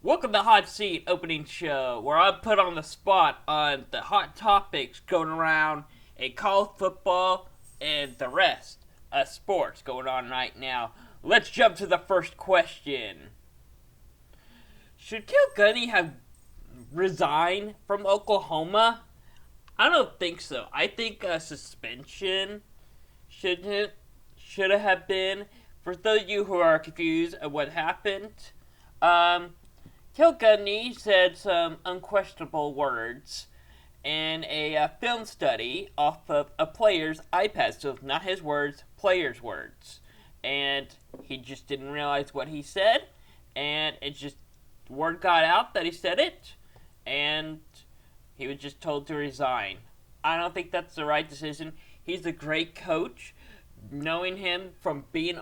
Welcome to Hot Seat Opening Show, where I'm put on the spot on the hot topics going around in college football and the rest of sports going on right now. Let's jump to the first question. Should Gundy have resigned from Oklahoma? I don't think so. I think a suspension should have been. For those of you who are confused of what happened, Gundy said some unquestionable words in a film study off of a player's iPad. So not his words, player's words. And he just didn't realize what he said. And it just, word got out that he said it. And he was just told to resign. I don't think that's the right decision. He's a great coach. Knowing him from being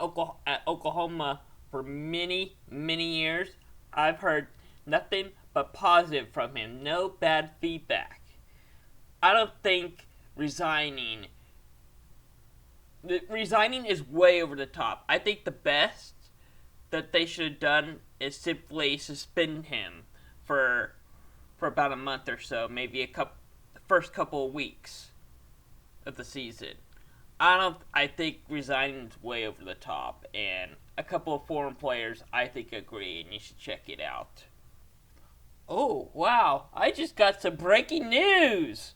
at Oklahoma for many, many years, I've heard nothing but positive from him. No bad feedback. I don't think resigning is way over the top. I think the best that they should have done is simply suspend him for about a month or so, maybe the first couple of weeks of the season. I think resigning is way over the top, and a couple of foreign players I think agree, and you should check it out. Oh, wow, I just got some breaking news!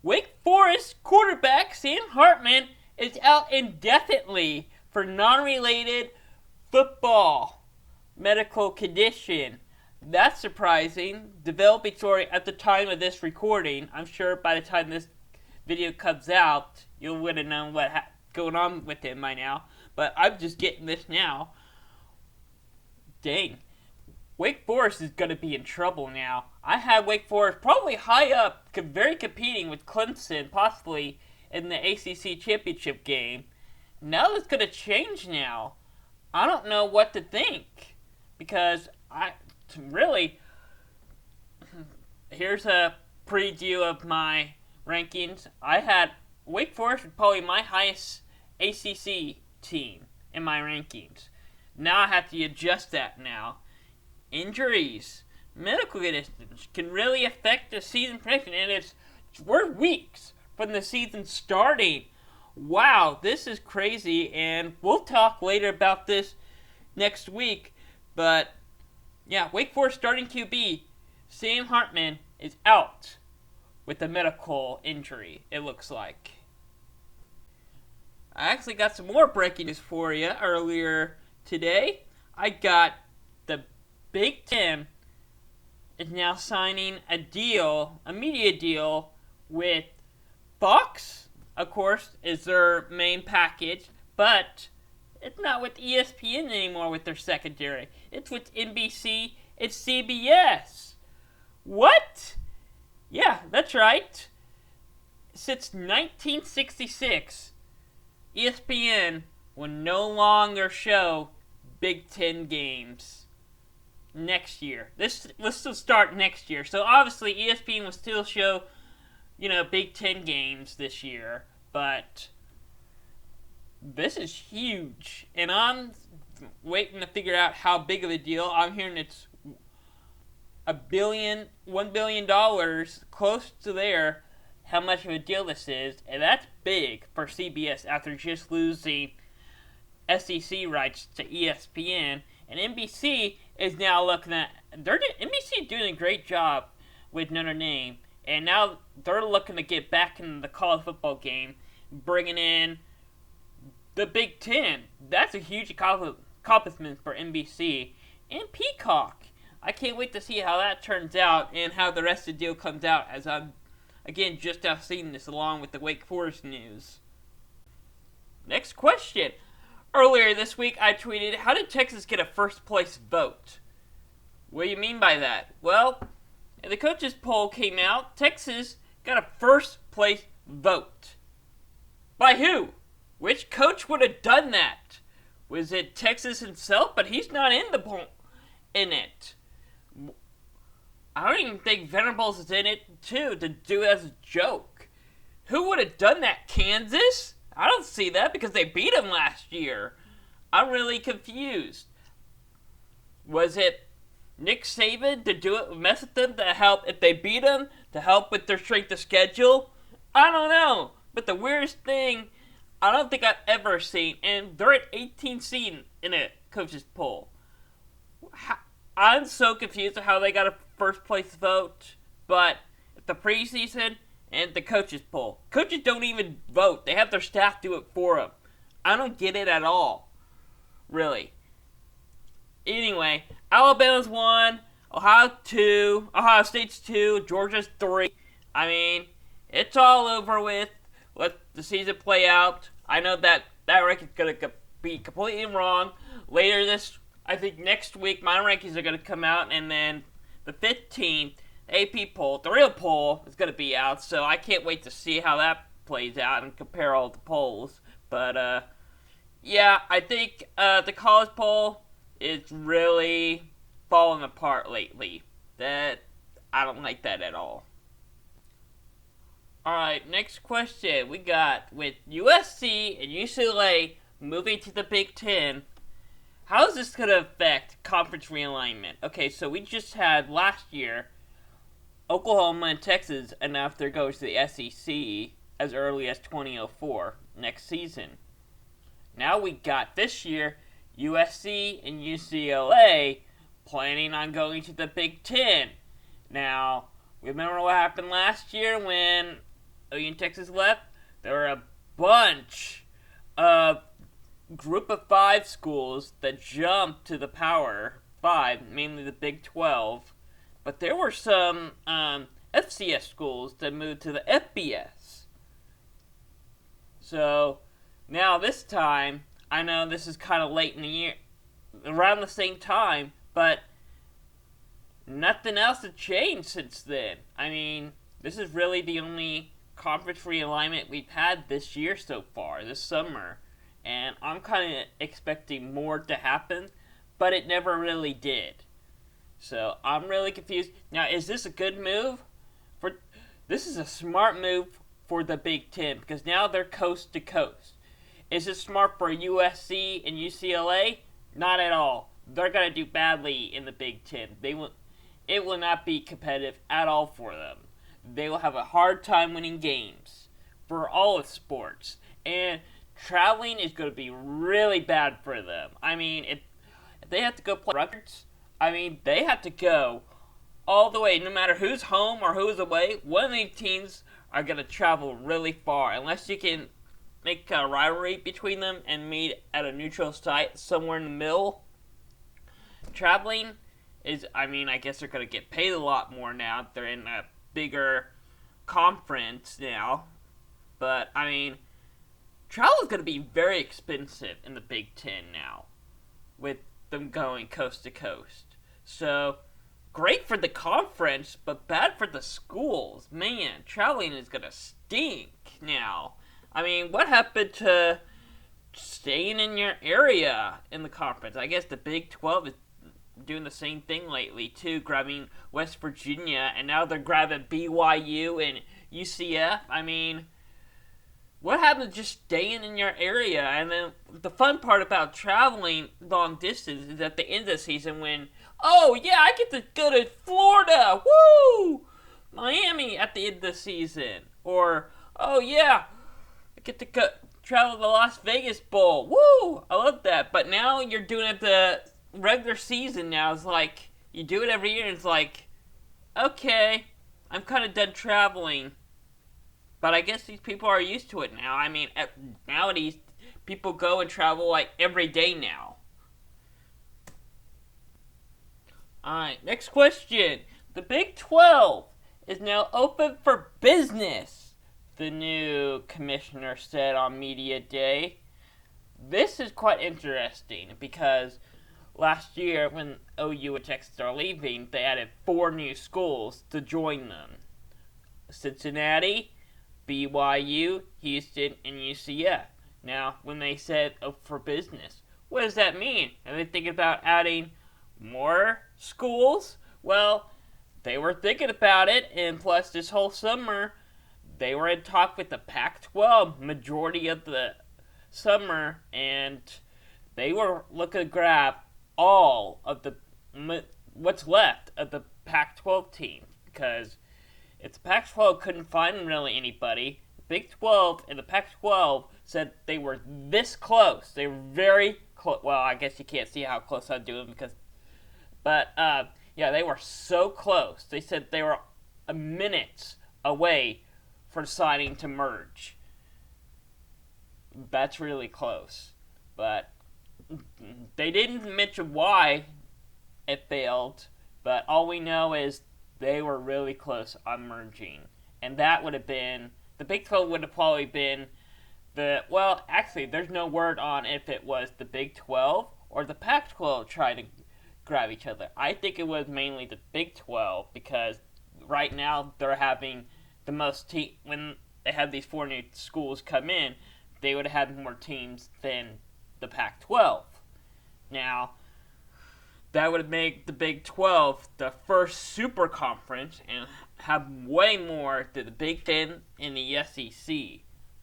Wake Forest quarterback Sam Hartman is out indefinitely for non-related football medical condition. That's surprising. Developing story at the time of this recording. I'm sure by the time this video comes out, you would have known what's going on with him by now. But I'm just getting this now. Dang. Wake Forest is going to be in trouble now. I had Wake Forest probably high up, very competing with Clemson, possibly in the ACC championship game. Now it's going to change now. I don't know what to think. Because here's a preview of my rankings. I had Wake Forest probably my highest ACC team in my rankings. Now I have to adjust that now. Injuries, medical conditions can really affect the season prediction, and we're weeks from the season starting. Wow, this is crazy, and we'll talk later about this next week. But yeah, Wake Forest starting QB Sam Hartman is out with a medical injury, it looks like. I actually got some more breaking news for you earlier today. I got the Big Ten is now signing a media deal with Fox, of course, is their main package, but it's not with ESPN anymore with their secondary. It's with NBC, it's CBS. What? Yeah, that's right. Since 1966, ESPN will no longer show Big Ten games next year. This will start next year. So obviously ESPN will still show, Big Ten games this year, but this is huge. And I'm waiting to figure out how big of a deal. I'm hearing it's $1 billion, close to there, how much of a deal this is, and that's big for CBS after just losing SEC rights to ESPN. And NBC is now looking at, NBC is doing a great job with Notre Dame, and now they're looking to get back into the college football game, bringing in the Big Ten. That's a huge accomplishment for NBC. And Peacock. I can't wait to see how that turns out and how the rest of the deal comes out, as I'm, again, just now seeing this along with the Wake Forest news. Next question. Earlier this week, I tweeted, how did Texas get a first-place vote? What do you mean by that? Well, the coaches poll came out. Texas got a first-place vote. By who? Which coach would have done that? Was it Texas himself? But he's not in it. I don't even think Venables is in it, too, to do it as a joke. Who would have done that? Kansas? I don't see that because they beat them last year. I'm really confused. Was it Nick Saban to do it, mess with them to help if they beat them to help with their strength of schedule. I don't know, but the weirdest thing I don't think I've ever seen, and they're at 18 seed in a coaches poll. I'm so confused at how they got a first place vote, but the preseason and the coaches poll, coaches don't even vote; they have their staff do it for them. I don't get it at all, really. Anyway, Alabama's 1, Ohio 2, Ohio State's 2, Georgia's 3. I mean, it's all over with. Let the season play out. I know that ranking's going to be completely wrong. Later I think next week, my rankings are going to come out, and then the 15th AP poll, the real poll, is going to be out, so I can't wait to see how that plays out and compare all the polls. But, yeah, I think the college poll is really falling apart lately. I don't like that at all. Alright, next question we got, with USC and UCLA moving to the Big Ten, how is this going to affect conference realignment? Okay, so we just had last year Oklahoma and Texas announce they're going to the SEC as early as 2004, next season. Now we got this year USC and UCLA planning on going to the Big Ten. Now, remember what happened last year when OU and Texas left? There were a bunch of group of 5 schools that jumped to the Power 5, mainly the Big 12. But there were some FCS schools that moved to the FBS. So, now this time, I know this is kind of late in the year, around the same time, but nothing else has changed since then. I mean, this is really the only conference realignment we've had this year so far, this summer. And I'm kind of expecting more to happen, but it never really did. So I'm really confused. Now, is this a good move? This is a smart move for the Big Ten, because now they're coast to coast. Is it smart for USC and UCLA? Not at all. They're going to do badly in the Big Ten. It will not be competitive at all for them. They will have a hard time winning games for all of sports. And traveling is going to be really bad for them. I mean, if they have to go play Rutgers, I mean, they have to go all the way. No matter who's home or who's away, one of these teams are going to travel really far. Unless you can make a rivalry between them and meet at a neutral site somewhere in the middle. Traveling is, I mean, I guess they're going to get paid a lot more now. They're in a bigger conference now. But, I mean, travel is going to be very expensive in the Big Ten now, with them going coast to coast. So, great for the conference, but bad for the schools. Man, traveling is going to stink now. I mean, what happened to staying in your area in the conference? I guess the Big 12 is doing the same thing lately, too, grabbing West Virginia, and now they're grabbing BYU and UCF. I mean, what happened to just staying in your area? And then the fun part about traveling long distance is at the end of the season when, oh yeah, I get to go to Florida, woo! Miami at the end of the season. Or, oh yeah, I get to travel to the Las Vegas Bowl, woo! I love that. But now you're doing it the regular season now. It's like, you do it every year and it's like, okay, I'm kind of done traveling. But I guess these people are used to it now. I mean, nowadays, people go and travel like every day now. Alright, next question. The Big 12 is now open for business, the new commissioner said on Media Day. This is quite interesting because last year when OU and Texas are leaving, they added 4 new schools to join them. Cincinnati, BYU, Houston, and UCF. Now, when they said for business, what does that mean? Are they thinking about adding more schools? Well, they were thinking about it, and plus this whole summer, they were in talk with the Pac-12 majority of the summer, and they were looking to grab all of the what's left of the Pac-12 team, because if the Pac-12 couldn't find really anybody, the Big 12 and the Pac-12 said they were this close. They were very close. Well, I guess you can't see how close I'm doing but yeah, they were so close. They said they were a minute away from deciding to merge. That's really close, but they didn't mention why it failed. But all we know is they were really close on merging, and that would have been the Big 12 would have probably been well, actually, there's no word on if it was the Big 12 or the Pac-12 trying to grab each other. I think it was mainly the Big 12 because right now they're having the most when they have these 4 new schools come in, they would have had more teams than the Pac-12. Now, that would make the Big 12 the first super conference and have way more than the Big Ten and the SEC.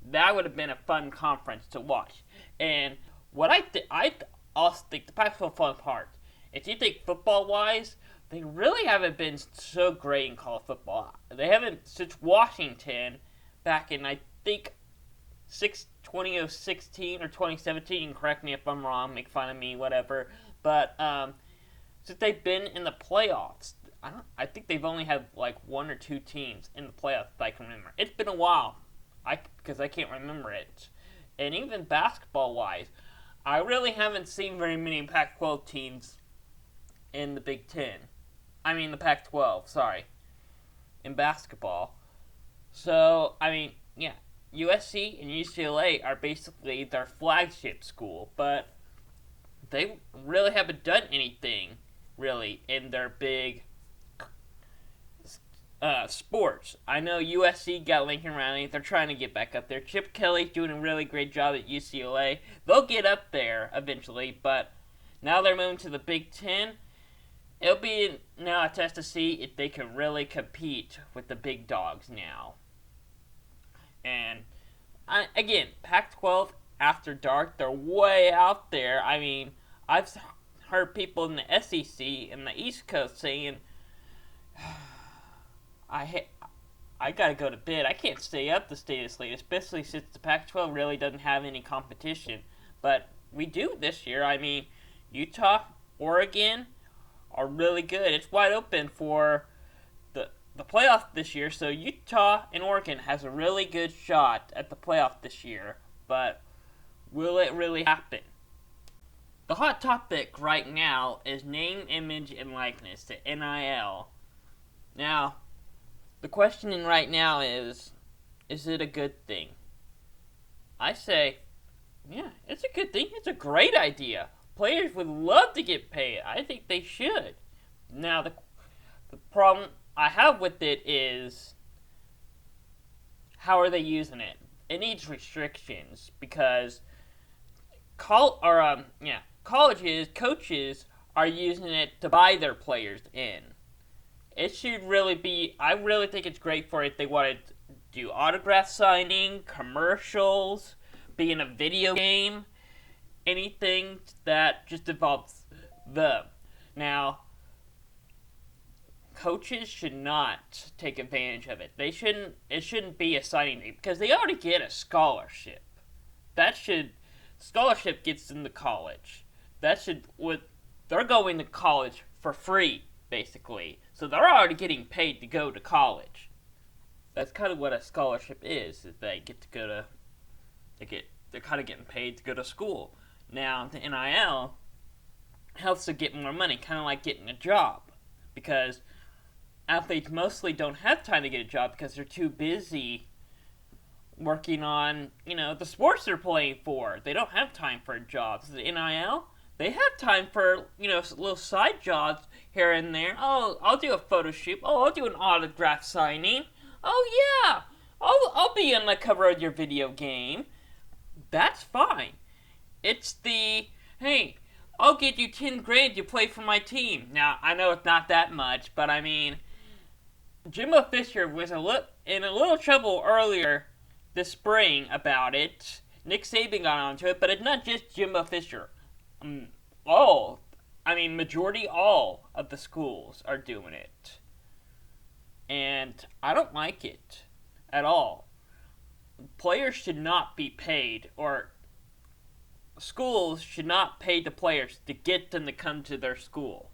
That would have been a fun conference to watch. And what I also think the Pac-12 fell apart. If you think football-wise, they really haven't been so great in college football. They haven't since Washington back in, I think, 2016 or 2017. You can correct me if I'm wrong, make fun of me, whatever. But since they've been in the playoffs, I think they've only had like 1 or 2 teams in the playoffs that I can remember. It's been a while, because I can't remember it. And even basketball-wise, I really haven't seen very many Pac-12 teams in the Big Ten. I mean the Pac-12, sorry, in basketball. So, I mean, yeah, USC and UCLA are basically their flagship school, but they really haven't done anything, really, in their big sports. I know USC got Lincoln Riley. They're trying to get back up there. Chip Kelly's doing a really great job at UCLA. They'll get up there eventually, but now they're moving to the Big Ten. It'll be now a test to see if they can really compete with the big dogs now. And, again, Pac-12 after dark, they're way out there. I mean, I've heard people in the SEC and the East Coast saying, I gotta go to bed. I can't stay up to stay this late, especially since the Pac-12 really doesn't have any competition. But we do this year. I mean, Utah, Oregon are really good. It's wide open for the playoff this year, so Utah and Oregon has a really good shot at the playoff this year. But will it really happen? The hot topic right now is name, image, and likeness, the NIL. Now, the question right now is it a good thing? I say, yeah, it's a good thing. It's a great idea. Players would love to get paid. I think they should. Now, the problem I have with it is, how are they using it? It needs restrictions because colleges, coaches are using it to buy their players in. It should really be, I really think it's great for if they want to do autograph signing, commercials, be in a video game, anything that just involves them. Now, coaches should not take advantage of it. It shouldn't be a signing fee because they already get a scholarship. Scholarship gets them to college. They're going to college for free, basically. So they're already getting paid to go to college. That's kind of what a scholarship is they get to go to, they're kind of getting paid to go to school. Now, the NIL helps to get more money, kind of like getting a job. Because athletes mostly don't have time to get a job because they're too busy working on, the sports they're playing for. They don't have time for jobs. The NIL, they have time for, little side jobs here and there. Oh, I'll do a photo shoot. Oh, I'll do an autograph signing. Oh, yeah. I'll be on the cover of your video game. That's fine. It's hey, I'll get you 10 grand to play for my team. Now, I know it's not that much, but I mean, Jimbo Fisher was in a little trouble earlier this spring about it. Nick Saban got onto it, but it's not just Jimbo Fisher. majority all of the schools are doing it. And I don't like it at all. Players should not be paid, or schools should not pay the players to get them to come to their school.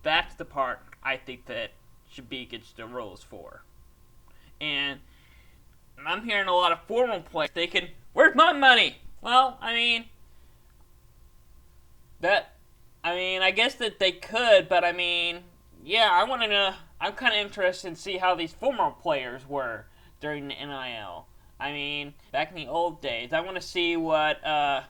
That's the part I think that should be against the rules for. And I'm hearing a lot of former players thinking, where's my money? Well, I guess that they could, but yeah, I want to know. I'm kind of interested in see how these former players were during the NIL. Back in the old days, I want to see what the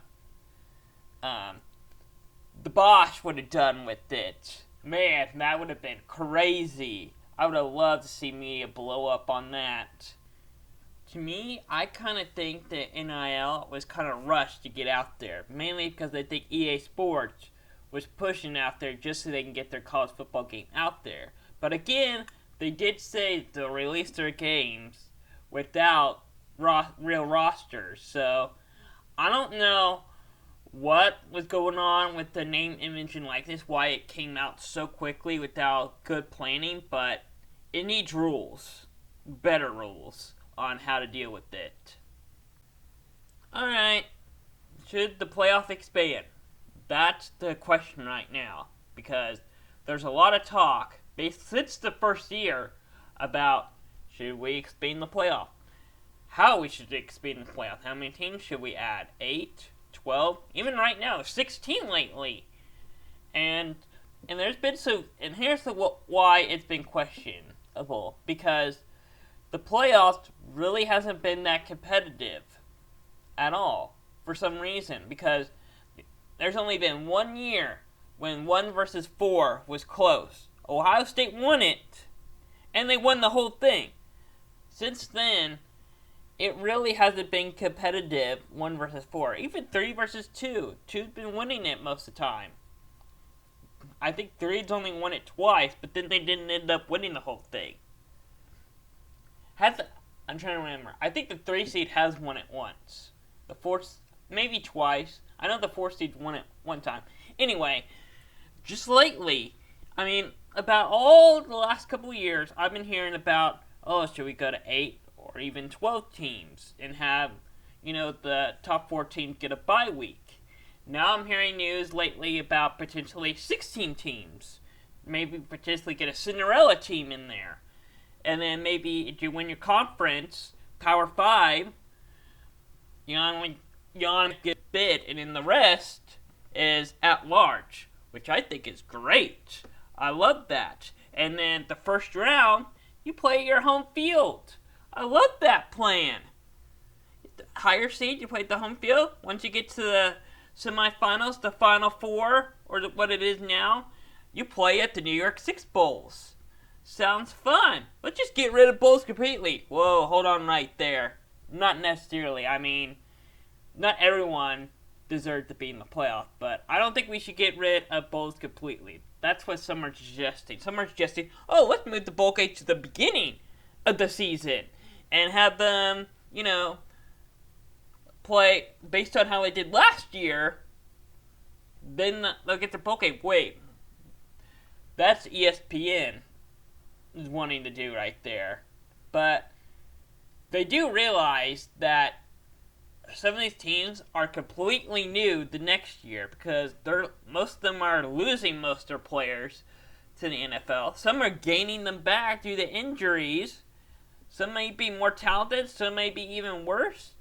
Bosch would have done with it. Man, that would have been crazy. I would have loved to see media blow up on that. To me, I kind of think that NIL was kind of rushed to get out there, mainly because I think EA Sports was pushing out there just so they can get their college football game out there. But again, they did say they'll release their games without real rosters, so I don't know what was going on with the name, image, and likeness, why it came out so quickly without good planning, but it needs rules, better rules, on how to deal with it. Alright, should the playoff expand? That's the question right now, because there's a lot of talk, since the first year, about should we expand the playoff? How we should expand the playoff? How many teams should we add? 8? 12? Even right now, 16 lately. And there's been and here's why it's been questionable, because the playoffs really hasn't been that competitive at all for some reason, because there's only been 1 year when 1 versus 4 was close. Ohio State won it, and they won the whole thing. Since then, it really hasn't been competitive, 1 versus 4. Even 3 versus 2. 2's been winning it most of the time. I think 3's only won it twice, but then they didn't end up winning the whole thing. I'm trying to remember. I think the 3 seed has won it once. The 4, maybe twice. I know the 4 seed won it one time. Anyway, just lately, about all the last couple of years, I've been hearing about, should we go to 8 or even 12 teams and have, the top 4 teams get a bye week. Now I'm hearing news lately about potentially 16 teams. Maybe potentially get a Cinderella team in there. And then maybe if you win your conference, Power 5, you get bid, and then the rest is at large, which I think is great. I love that. And then the first round, you play at your home field. I love that plan. The higher seed, you play at the home field. Once you get to the semifinals, the Final Four, or what it is now, you play at the New York Six Bowls. Sounds fun. Let's just get rid of bowls completely. Whoa, hold on right there. Not necessarily. Not everyone deserves to be in the playoff, but I don't think we should get rid of bowls completely. That's what some are suggesting. Some are suggesting, let's move the bowl games to the beginning of the season and have them, play based on how they did last year. Then they'll get the bowl game. Wait, that's ESPN is wanting to do right there. But they do realize that some of these teams are completely new the next year, because most of them are losing most of their players to the NFL. Some are gaining them back due to injuries. Some may be more talented, some may be even worse.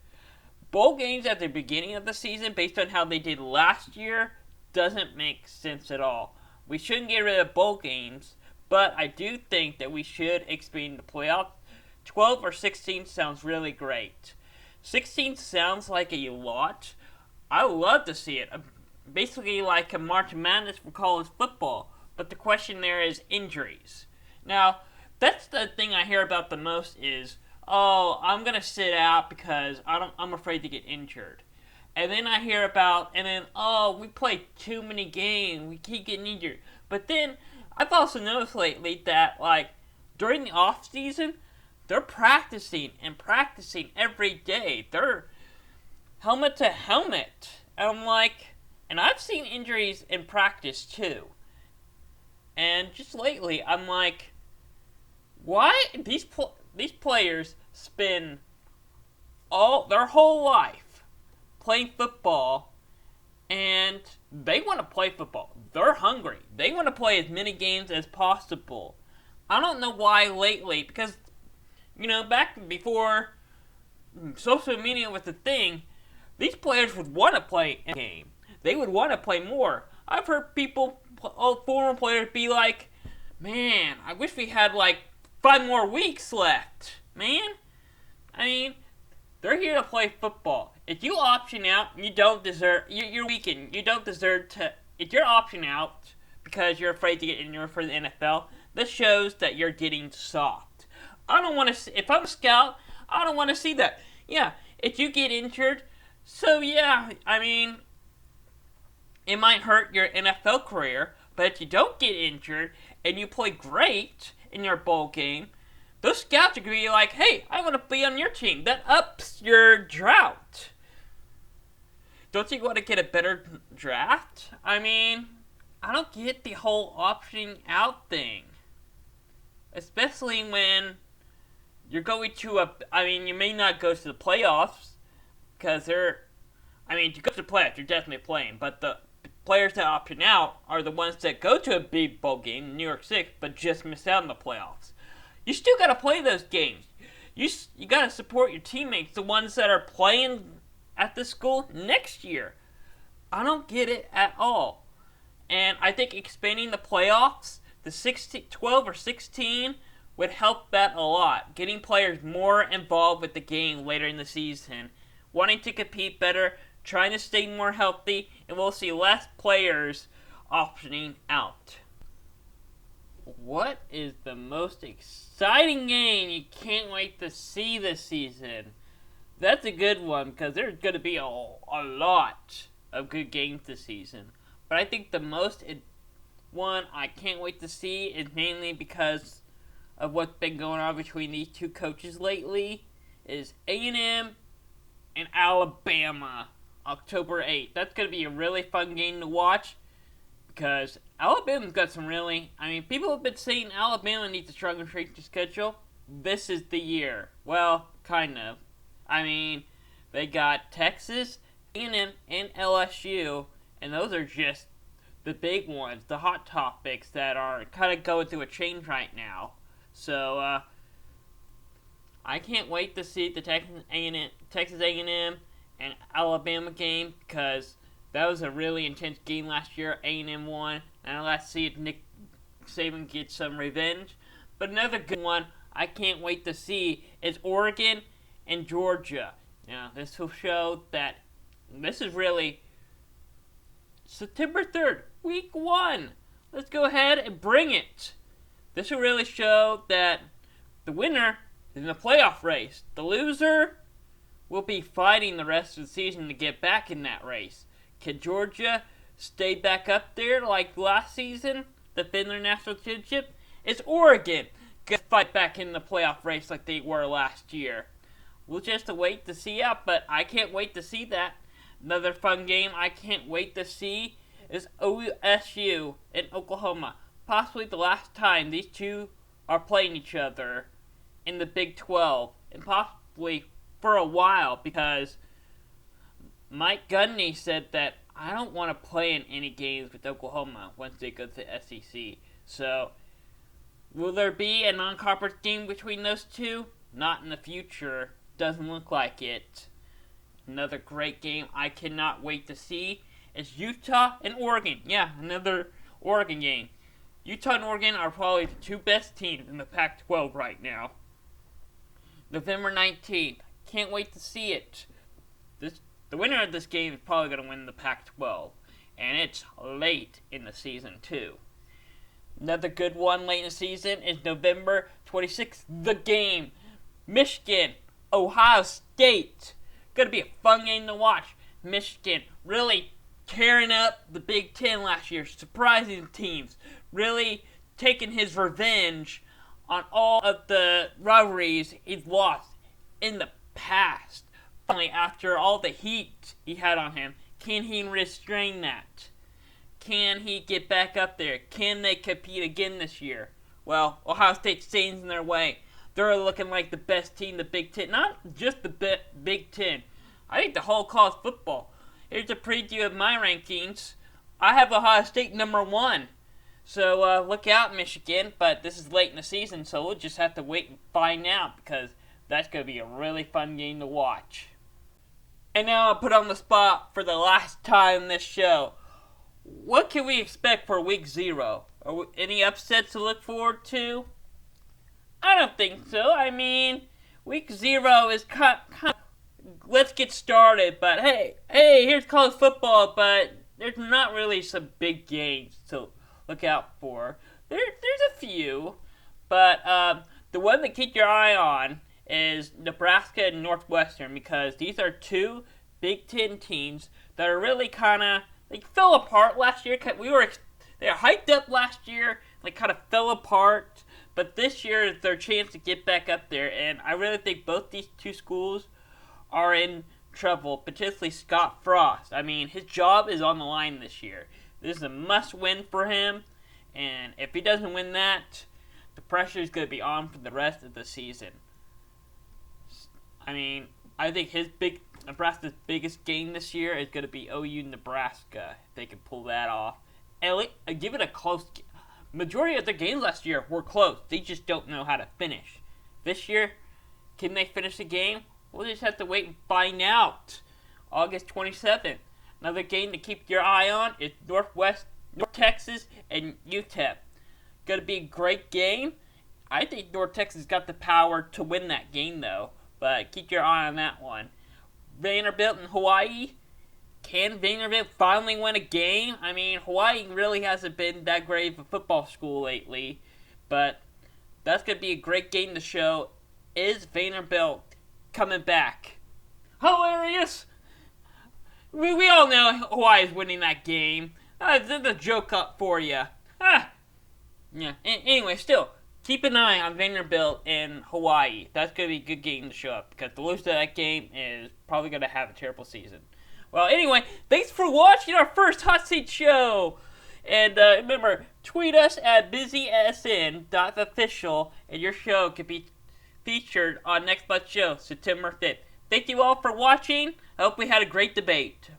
Bowl games at the beginning of the season, based on how they did last year, doesn't make sense at all. We shouldn't get rid of bowl games, but I do think that we should expand the playoffs. 12 or 16 sounds really great. 16 sounds like a lot. I would love to see it. Basically like a March Madness for college football. But the question there is injuries. Now, that's the thing I hear about the most is, I'm going to sit out because I'm afraid to get injured. And then I hear about, we play too many games. We keep getting injured. But then, I've also noticed lately that, during the off season, they're practicing every day. They're helmet to helmet. And And I've seen injuries in practice too. And just lately, I'm like, why these players spend all their whole life playing football, and they want to play football. They're hungry. They want to play as many games as possible. I don't know why lately, because back before social media was a thing, these players would want to play a game. They would want to play more. I've heard former players be like, man, I wish we had like 5 more weeks left. Man, I mean, they're here to play football. If you option out, you don't deserve, you're weakened. You don't deserve to, if you're opting out because you're afraid to get injured for the NFL, this shows that you're getting soft. I don't want to, if I'm a scout, I don't want to see that. Yeah, if you get injured, so yeah, I mean, it might hurt your NFL career, but if you don't get injured and you play great in your bowl game, those scouts are going to be like, hey, I want to be on your team. That ups your drought. Don't you want to get a better draft? I mean, I don't get the whole opting out thing. Especially when you're going to you may not go to the playoffs, because to go to the playoffs, you're definitely playing, but the players that opt out are the ones that go to a big bowl game, New York 6, but just miss out on the playoffs. You still got to play those games. You got to support your teammates, the ones that are playing at the school next year. I don't get it at all. And I think expanding the playoffs, the 12 or 16, would help that a lot. Getting players more involved with the game later in the season, wanting to compete better, trying to stay more healthy, and we'll see less players opting out. What is the most exciting game you can't wait to see this season? That's a good one, because there's going to be a lot of good games this season. But I think the most one I can't wait to see is mainly because of what's been going on between these two coaches lately, is A&M and Alabama, October 8th. That's going to be a really fun game to watch, because Alabama's got some people have been saying Alabama needs a stronger strength of schedule. This is the year. Well, kind of. They got Texas, A&M, and LSU, and those are just the big ones, the hot topics that are kind of going through a change right now. So, I can't wait to see the Texas A&M and Alabama game, because that was a really intense game last year. A&M won, and let's see if Nick Saban gets some revenge. But another good one I can't wait to see is Oregon and Georgia. Now, this will show that this is really September 3rd, week 1. Let's go ahead and bring it. This will really show that the winner is in the playoff race. The loser will be fighting the rest of the season to get back in that race. Can Georgia stay back up there like last season, defend their national championship? Is Oregon going to fight back in the playoff race like they were last year? We'll just wait to see out, but I can't wait to see that. Another fun game I can't wait to see is OSU and Oklahoma. Possibly the last time these two are playing each other in the Big 12, and possibly for a while, because Mike Gundy said that I don't want to play in any games with Oklahoma once they go to the SEC. So, will there be a non-conference game between those two? Not in the future. Doesn't look like it. Another great game I cannot wait to see is Utah and Oregon. Yeah, another Oregon game. Utah and Oregon are probably the two best teams in the Pac-12 right now. November 19th. Can't wait to see it. The winner of this game is probably going to win the Pac-12. And it's late in the season, too. Another good one late in the season is November 26th. The game. Michigan, Ohio State. Going to be a fun game to watch. Michigan really tearing up the Big Ten last year. Surprising teams. Really taking his revenge on all of the rivalries he's lost in the past. Finally, after all the heat he had on him, Can he restrain that? Can he get back up there? Can they compete again this year? Well, Ohio State stands in their way. They're looking like the best team in the Big Ten. Not just the Big Ten. I think the whole college football. Here's a preview of my rankings. I have Ohio State number 1. So look out, Michigan. But this is late in the season, so we'll just have to wait and find out because that's going to be a really fun game to watch. And now I'll put on the spot for the last time in this show. What can we expect for week 0? Any upsets to look forward to? I don't think so. I mean, week 0 is kind of let's get started. But hey, here's college football, but there's not really some big games to look out for. There's a few, but the one to keep your eye on is Nebraska and Northwestern because these are 2 Big Ten teams that are really kind of fell apart last year. They were hyped up last year, kind of fell apart. But this year is their chance to get back up there, and I really think both these 2 schools are in trouble, particularly Scott Frost. I mean, his job is on the line this year. This is a must-win for him, and if he doesn't win that, the pressure is going to be on for the rest of the season. I mean, I think Nebraska's biggest game this year is going to be OU-Nebraska, if they can pull that off. And give it a close game. Majority of their games last year were close. They just don't know how to finish. This year, can they finish the game? We'll just have to wait and find out. August 27th. Another game to keep your eye on is North Texas and UTEP. Going to be a great game. I think North Texas got the power to win that game, though. But keep your eye on that one. Vanderbilt and Hawaii. Can Vanderbilt finally win a game? I mean, Hawaii really hasn't been that great of a football school lately. But that's going to be a great game to show. Is Vanderbilt coming back? Hilarious! We all know Hawaii's winning that game. That's a joke up for you. Yeah. Anyway, still, keep an eye on Vanderbilt and Hawaii. That's going to be a good game to show up. Because the loser of that game is probably going to have a terrible season. Well, anyway, thanks for watching our first Hot Seat show. And remember, tweet us at busysn.official, and your show could be featured on next month's show, September 5th. Thank you all for watching. I hope we had a great debate.